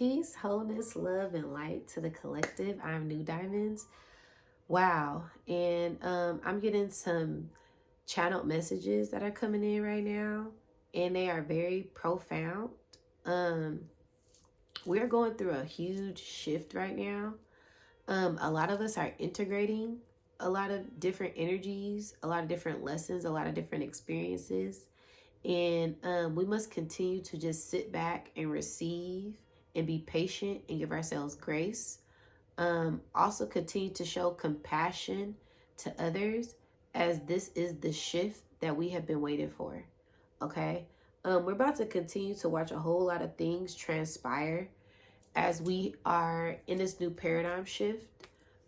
Peace, wholeness, love, and light to the collective. I'm New Diamonds. Wow. And I'm getting some channeled messages that are coming in right now, and they are very profound. Um, we're going through a huge shift right now. A lot of us are integrating a lot of different energies, a lot of different lessons, a lot of different experiences. And we must continue to just sit back and receive and be patient and give ourselves grace. Also, continue to show compassion to others, as this is the shift that we have been waiting for. Okay. We're about to continue to watch a whole lot of things transpire as we are in this new paradigm shift.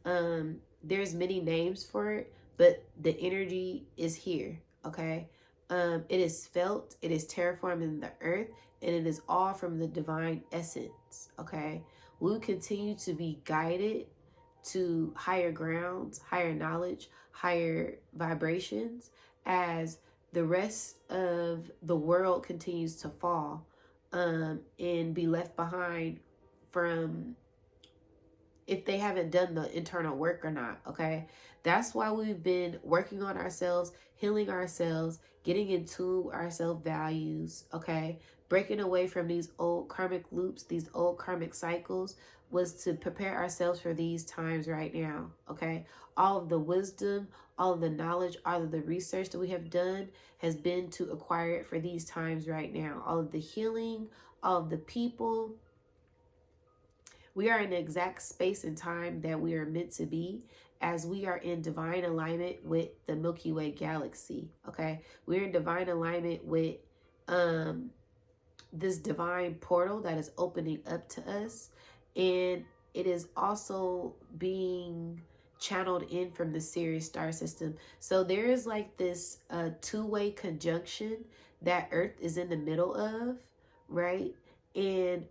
There's many names for it, but the energy is here. Okay. It is felt, it is terraforming the earth, and it is all from the divine essence. Okay. We will continue to be guided to higher grounds, higher knowledge, higher vibrations as the rest of the world continues to fall, and be left behind from if they haven't done the internal work or not. Okay. That's why we've been working on ourselves, healing ourselves, getting into our self values. Okay. Breaking away from these old karmic loops, these old karmic cycles, was to prepare ourselves for these times right now. Okay. All of the wisdom, all of the knowledge, all of the research that we have done has been to acquire it for these times right now. All of the healing, all of the people, we are in the exact space and time that we are meant to be, as we are in divine alignment with the Milky Way galaxy. Okay. We're in divine alignment with this divine portal that is opening up to us. And it is also being channeled in from the Sirius star system. So there is like this two-way conjunction that Earth is in the middle of, right? And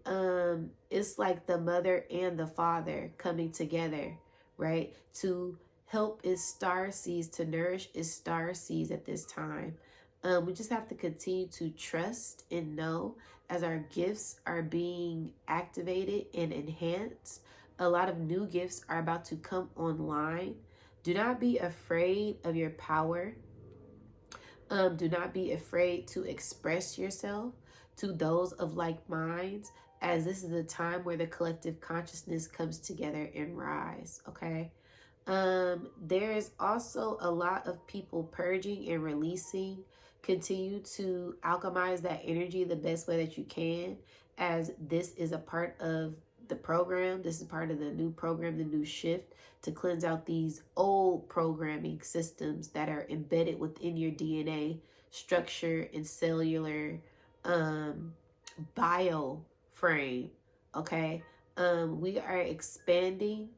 it's like the mother and the father coming together, right, to help its star seeds, to nourish its star seeds at this time. We just have to continue to trust and know as our gifts are being activated and enhanced. A lot of new gifts are about to come online. Do not be afraid of your power. Do not be afraid to express yourself to those of like minds, as this is a time where the collective consciousness comes together and rise. Okay. There is also a lot of people purging and releasing. Continue to alchemize that energy the best way that you can, as this is a part of the program. This is part of the new program, the new shift, to cleanse out these old programming systems that are embedded within your DNA structure and cellular bio frame. Okay. We are expanding.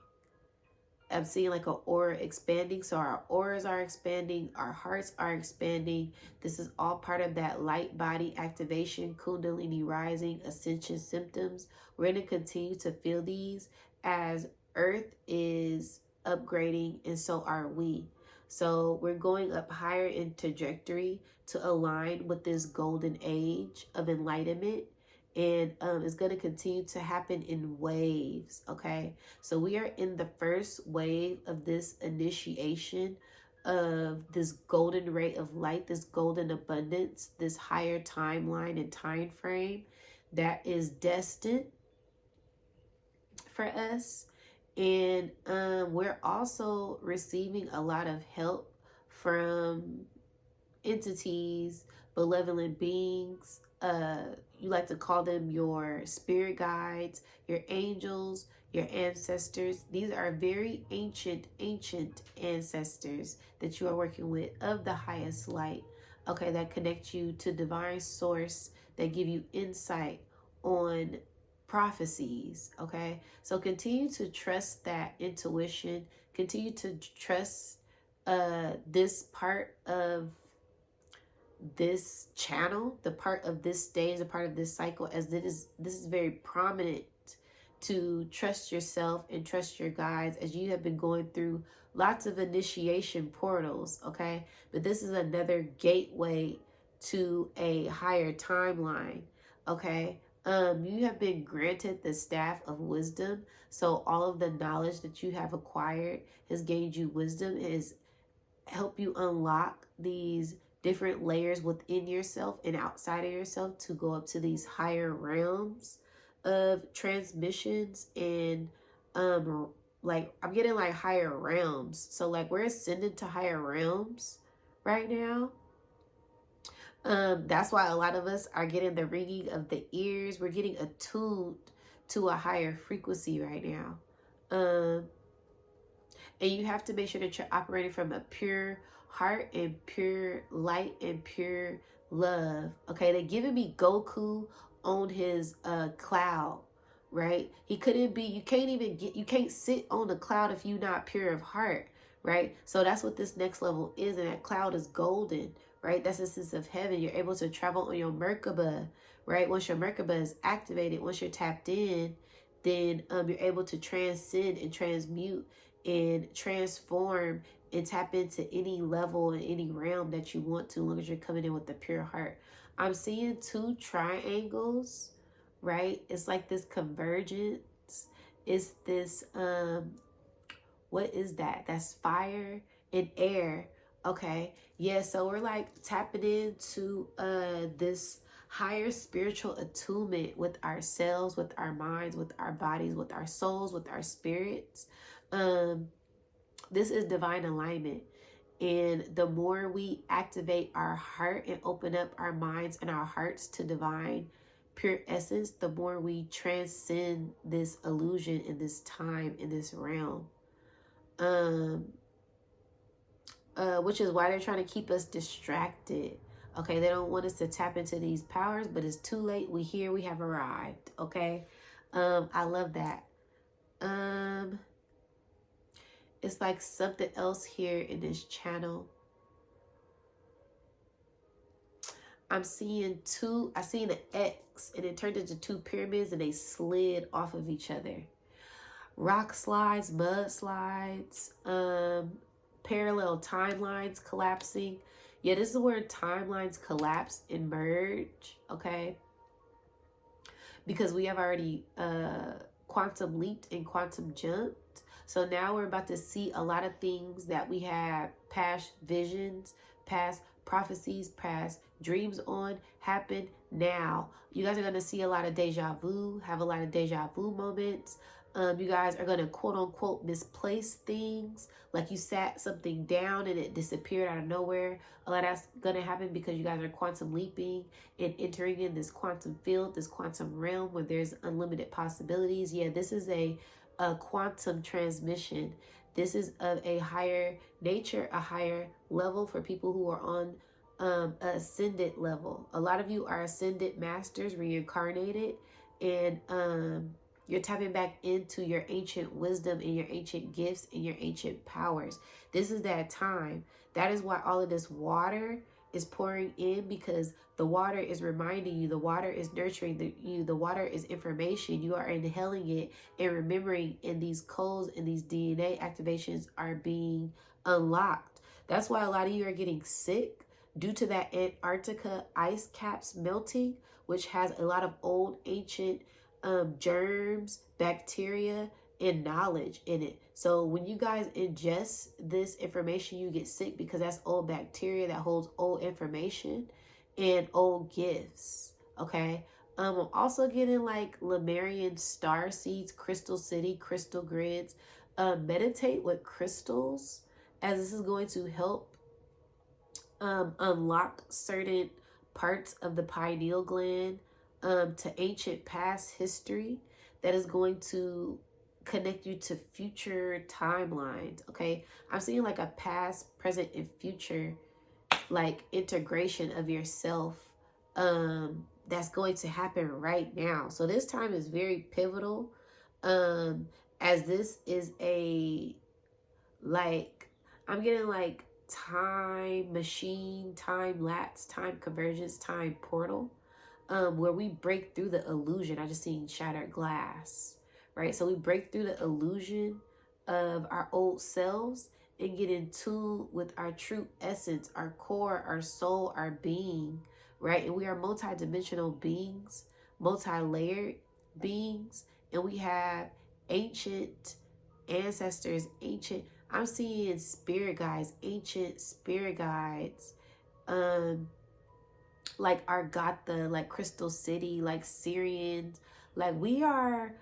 I'm seeing like an aura expanding. So our auras are expanding, our hearts are expanding. This is all part of that light body activation, Kundalini rising, ascension symptoms. We're going to continue to feel these as Earth is upgrading, and so are we. So we're going up higher in trajectory to align with this golden age of enlightenment. And it's going to continue to happen in waves. Okay. So we are in the first wave of this initiation of this golden ray of light, this golden abundance, this higher timeline and time frame that is destined for us. And we're also receiving a lot of help from entities, benevolent beings. You like to call them your spirit guides, your angels, your ancestors. These are very ancient ancestors that you are working with of the highest light. Okay, that connect you to divine source, that give you insight on prophecies. Okay, so continue to trust that intuition. Continue to trust this part of this channel, the part of this stage, the part of this cycle, as this is very prominent, to trust yourself and trust your guides, as you have been going through lots of initiation portals. Okay, but this is another gateway to a higher timeline. Okay, You have been granted the staff of wisdom. So all of the knowledge that you have acquired has gained you wisdom. It has helped you unlock these different layers within yourself and outside of yourself to go up to these higher realms of transmissions and like I'm getting like higher realms. So like we're ascending to higher realms right now. That's why a lot of us are getting the ringing of the ears. We're getting attuned to a higher frequency right now. And you have to make sure that you're operating from a pure heart and pure light and pure love. Okay, they're giving me Goku on his cloud, right? He couldn't be, you can't sit on the cloud if you're not pure of heart, right? So that's what this next level is, and that cloud is golden, right? That's the sense of heaven. You're able to travel on your Merkaba, right? Once your Merkaba is activated, once you're tapped in, then you're able to transcend and transmute and transform and tap into any level and any realm that you want to, as long as you're coming in with a pure heart. I'm seeing two triangles, right? It's like this convergence. It's this what is that? That's fire and air. Okay. Yeah, so we're like tapping into this higher spiritual attunement with ourselves, with our minds, with our bodies, with our souls, with our spirits. This is divine alignment. And the more we activate our heart and open up our minds and our hearts to divine pure essence, the more we transcend this illusion in this time, in this realm. Which is why they're trying to keep us distracted. Okay, they don't want us to tap into these powers, but it's too late. We here, we have arrived. Okay. I love that. It's like something else here in this channel. I seen an X and it turned into two pyramids and they slid off of each other. Rock slides, mud slides, parallel timelines collapsing. Yeah, this is where timelines collapse and merge, okay? Because we have already quantum leaped and quantum jumped. So now we're about to see a lot of things that we have past visions, past prophecies, past dreams on happen now. You guys are going to see a lot of deja vu, have a lot of deja vu moments. You guys are going to quote unquote misplace things, like you sat something down and it disappeared out of nowhere. A lot of that's going to happen because you guys are quantum leaping and entering in this quantum field, this quantum realm where there's unlimited possibilities. Yeah, this is a quantum transmission. This is of a higher nature, a higher level for people who are on ascended level. A lot of you are ascended masters, reincarnated, and you're tapping back into your ancient wisdom and your ancient gifts and your ancient powers. This is that time. That is why all of this water is pouring in, because the water is reminding you, the water is nurturing you, the water is information. You are inhaling it and remembering, and these codes and these DNA activations are being unlocked. That's why a lot of you are getting sick due to that Antarctica ice caps melting, which has a lot of old ancient germs, bacteria, and knowledge in it. So when you guys ingest this information, you get sick because that's old bacteria that holds old information and old gifts. Okay. I'm also getting like Lemurian star seeds, crystal city, crystal grids. Meditate with crystals, as this is going to help unlock certain parts of the pineal gland to ancient past history that is going to connect you to future timelines. Okay, I'm seeing like a past, present, and future like integration of yourself that's going to happen right now. So this time is very pivotal, as this is a like, I'm getting like time machine, time lapse, time convergence, time portal, where we break through the illusion. I just seen shattered glass, right? So we break through the illusion of our old selves and get in tune with our true essence, our core, our soul, our being, right? And we are multidimensional beings. multi-layered beings, and we have ancient ancestors, I'm seeing spirit guides, ancient spirit guides, like Argatha, like Crystal City, like Syrians. Like we are,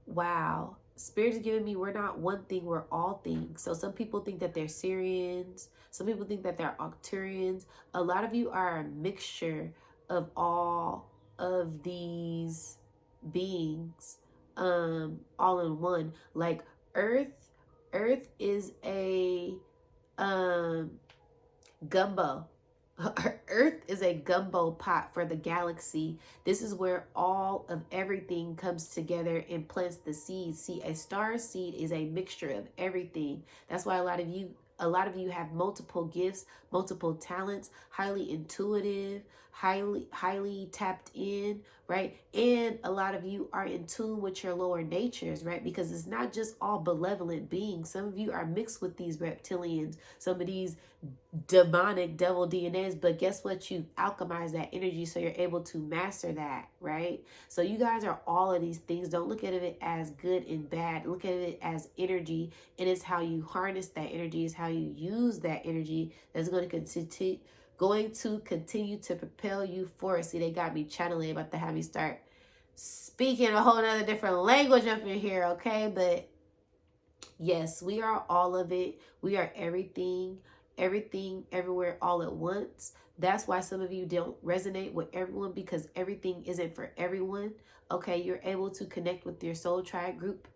wow. Spirit is giving me we're not one thing, we're all things. So some people think that they're Syrians. Some people think that they're Arcturians. A lot of you are a mixture of all of these beings, all in one. Like Earth is a gumbo. Earth is a gumbo pot for the galaxy. This is where all of everything comes together and plants the seed. See, a star seed is a mixture of everything. That's why a lot of you have multiple gifts, multiple talents, highly intuitive, highly tapped in, right? And a lot of you are in tune with your lower natures, right? Because it's not just all benevolent beings. Some of you are mixed with these reptilians, some of these demonic devil DNAs, but guess what? You alchemize that energy so you're able to master that, right? So you guys are all of these things. Don't look at it as good and bad. Look at it as energy, and it's how you harness that energy, is how you use that energy that's going to continue to propel you forward. See, they got me channeling, about to have me start speaking a whole nother different language up in here, okay? But yes, we are all of it. We are everything, everywhere, all at once. That's why some of you don't resonate with everyone, because everything isn't for everyone. Okay, you're able to connect with your soul tribe group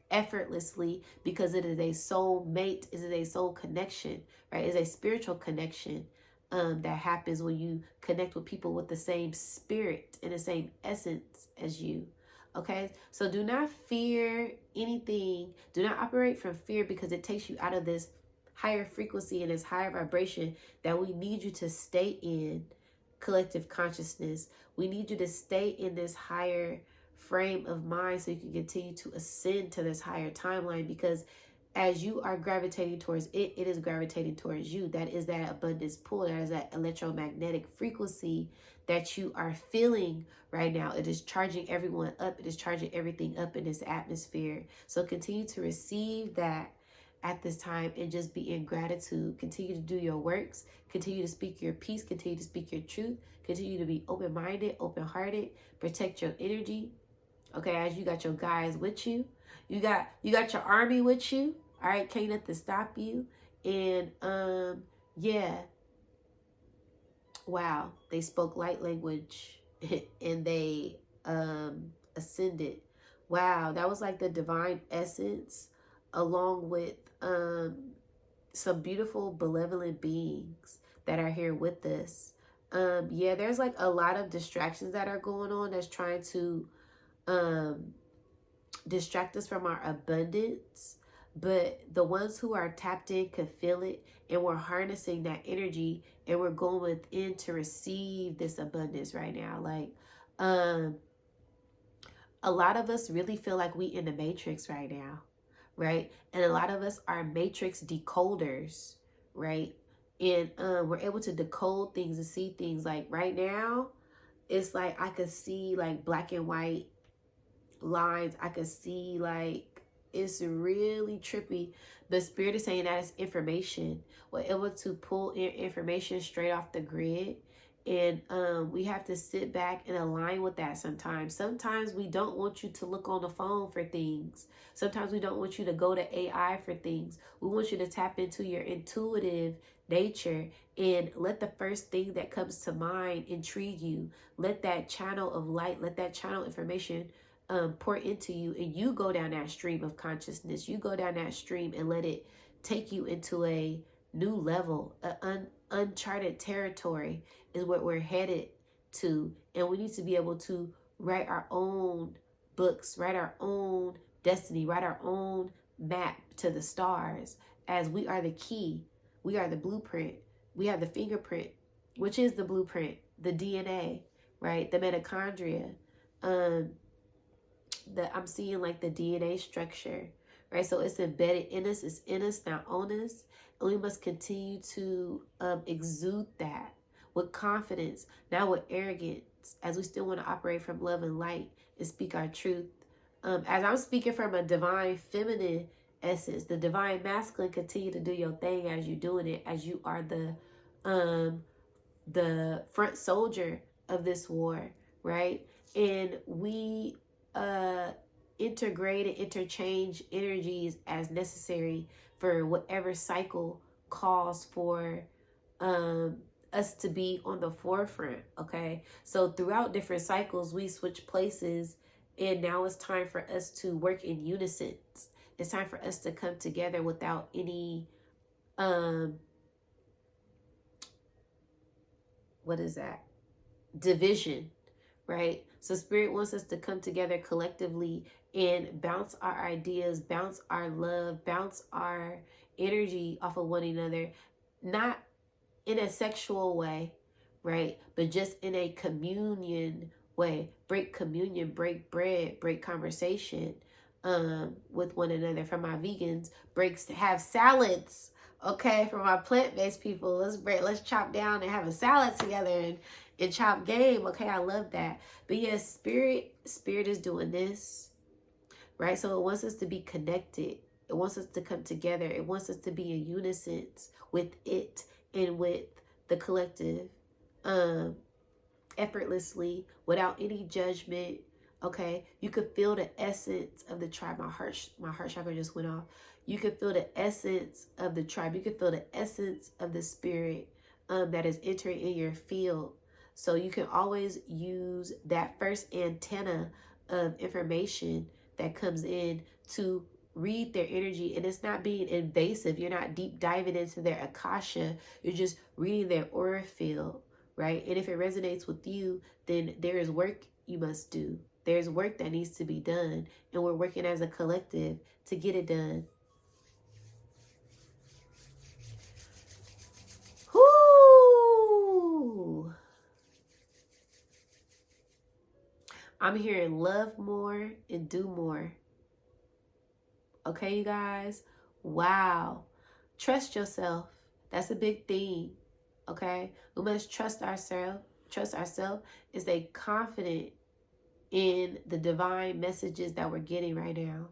effortlessly because it is a soul mate, it is a soul connection, right? It's a spiritual connection that happens when you connect with people with the same spirit and the same essence as you. Okay, so do not fear anything. Do not operate from fear, because it takes you out of this higher frequency and this higher vibration that we need you to stay in. Collective consciousness. We need you to stay in this higher frame of mind so you can continue to ascend to this higher timeline, because as you are gravitating towards it, it is gravitating towards you. That is that abundance pull. That is that electromagnetic frequency that you are feeling right now. It is charging everyone up. It is charging everything up in this atmosphere. So continue to receive that at this time and just be in gratitude. Continue to do your works. Continue to speak your peace. Continue to speak your truth. Continue to be open-minded, open-hearted. Protect your energy. Okay, as you got your guys with you. You got your army with you. All right, can't nothing stop you. And yeah. Wow, they spoke light language and they ascended. Wow, that was like the divine essence, along with some beautiful benevolent beings that are here with us. Yeah, there's like a lot of distractions that are going on that's trying to distract us from our abundance, but the ones who are tapped in can feel it, and we're harnessing that energy, and we're going within to receive this abundance right now. Like a lot of us really feel like we in the matrix right now, right? And a lot of us are matrix decoders, right? And we're able to decode things and see things. Like right now, it's like I could see like black and white lines. I could see like it's really trippy. The spirit is saying that it's information. We're able to pull in information straight off the grid, and we have to sit back and align with that. Sometimes we don't want you to look on the phone for things. Sometimes we don't want you to go to AI for things. We want you to tap into your intuitive nature and let the first thing that comes to mind intrigue you. Let that channel of light, let that channel information pour into you, and you go down that stream of consciousness. You go down that stream and let it take you into a new level. Uncharted territory is what we're headed to, and we need to be able to write our own books, write our own destiny, write our own map to the stars, as we are the key. We are the blueprint. We have the fingerprint, which is the blueprint, the DNA, right? The mitochondria. I'm seeing like the DNA structure, right? So it's embedded in us, it's in us, not on us. And we must continue to exude that with confidence, not with arrogance, as we still want to operate from love and light and speak our truth. As I'm speaking from a divine feminine essence, the divine masculine continue to do your thing as you're doing it, as you are the front soldier of this war, right? And we integrate and interchange energies as necessary for whatever cycle calls for us to be on the forefront. Okay, so throughout different cycles we switch places, and now it's time for us to work in unison. It's time for us to come together without any what is that, division, right? So spirit wants us to come together collectively and bounce our ideas, bounce our love, bounce our energy off of one another, not in a sexual way, right? But just in a communion way. Break communion, break bread, break conversation with one another. For my vegans, breaks, have salads. Okay, for my plant-based people, let's chop down and have a salad together and chop game. Okay, I love that. But yes, spirit is doing this, right? So it wants us to be connected. It wants us to come together. It wants us to be in unison with it and with the collective, effortlessly, without any judgment. Okay, you could feel the essence of the tribe. My heart chakra just went off. You could feel the essence of the tribe. You could feel the essence of the spirit that is entering in your field. So you can always use that first antenna of information that comes in to read their energy. And it's not being invasive. You're not deep diving into their akasha. You're just reading their aura field, right? And if it resonates with you, then there is work you must do. There's work that needs to be done. And we're working as a collective to get it done. Whoo! I'm hearing love more and do more. Okay, you guys? Wow. Trust yourself. That's a big thing. Okay? We must trust ourselves. Trust ourselves and stay confident in the divine messages that we're getting right now.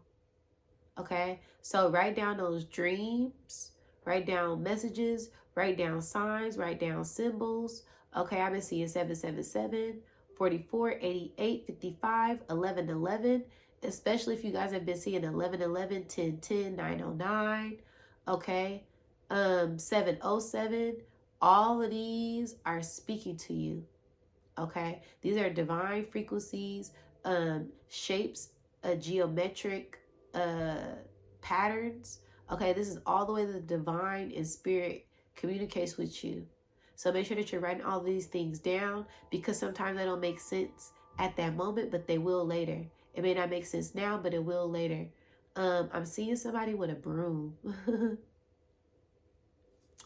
Okay? So write down those dreams. Write down messages. Write down signs. Write down symbols. Okay, I've been seeing 777, 44, 88, 55, 11, 11. Especially if you guys have been seeing 11, 11, 10, 10, 909. Okay? 707. All of these are speaking to you. Okay? These are divine frequencies, shapes, geometric patterns. Okay? This is all the way the divine and spirit communicates with you. So make sure that you're writing all these things down, because sometimes they don't make sense at that moment, but they will later. It may not make sense now, but it will later. I'm seeing somebody with a broom.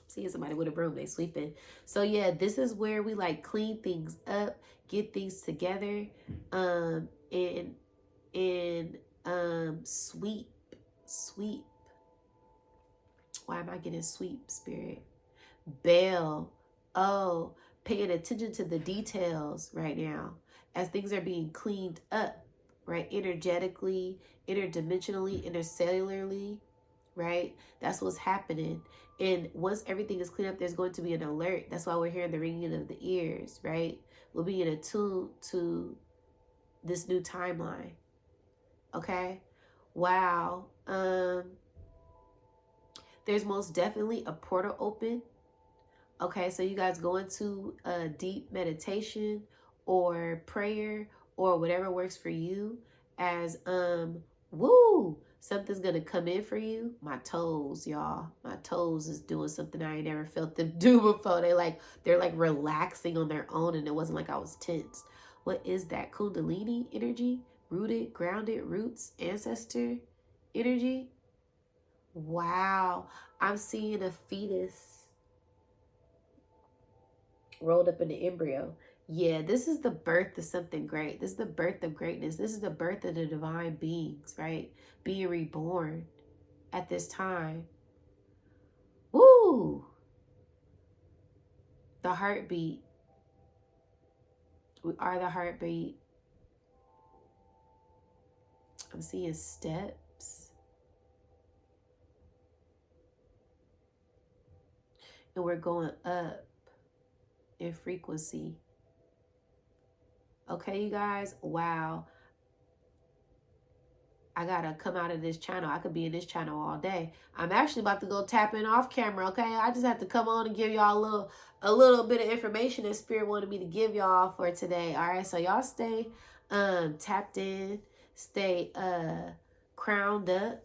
Seeing somebody with a broom, they sleeping. So yeah, this is where we like clean things up, get things together, and sweep. Why am I getting sweep, spirit? Bail. Oh, paying attention to the details right now as things are being cleaned up, right? Energetically, interdimensionally, intercellularly, right? That's what's happening. And once everything is cleaned up, there's going to be an alert. That's why we're hearing the ringing of the ears, right? We'll be in attune to this new timeline. Okay? Wow. There's most definitely a portal open. Okay, so you guys go into a deep meditation or prayer or whatever works for you as something's gonna come in for you. My toes, y'all. My toes is doing something I ain't never felt them do before. They're like relaxing on their own, and it wasn't like I was tense. What is that? Kundalini energy? Rooted, grounded, roots, ancestor energy? Wow. I'm seeing a fetus rolled up in the embryo. Yeah, this is the birth of something great. This is the birth of greatness. This is the birth of the divine beings, right? Being reborn at this time. Woo! The heartbeat. We are the heartbeat. I'm seeing steps. And we're going up in frequency. Okay, you guys? Wow. I gotta come out of this channel. I could be in this channel all day. I'm actually about to go tap in off camera, okay? I just have to come on and give y'all a little bit of information that Spirit wanted me to give y'all for today. All right, so y'all stay tapped in, stay crowned up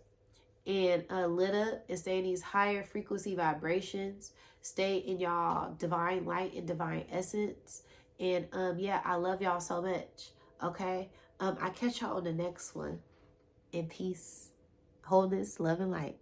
and lit up, and stay in these higher frequency vibrations. Stay in y'all divine light and divine essence. And yeah, I love y'all so much. Okay. I catch y'all on the next one. In peace, wholeness, love, and light.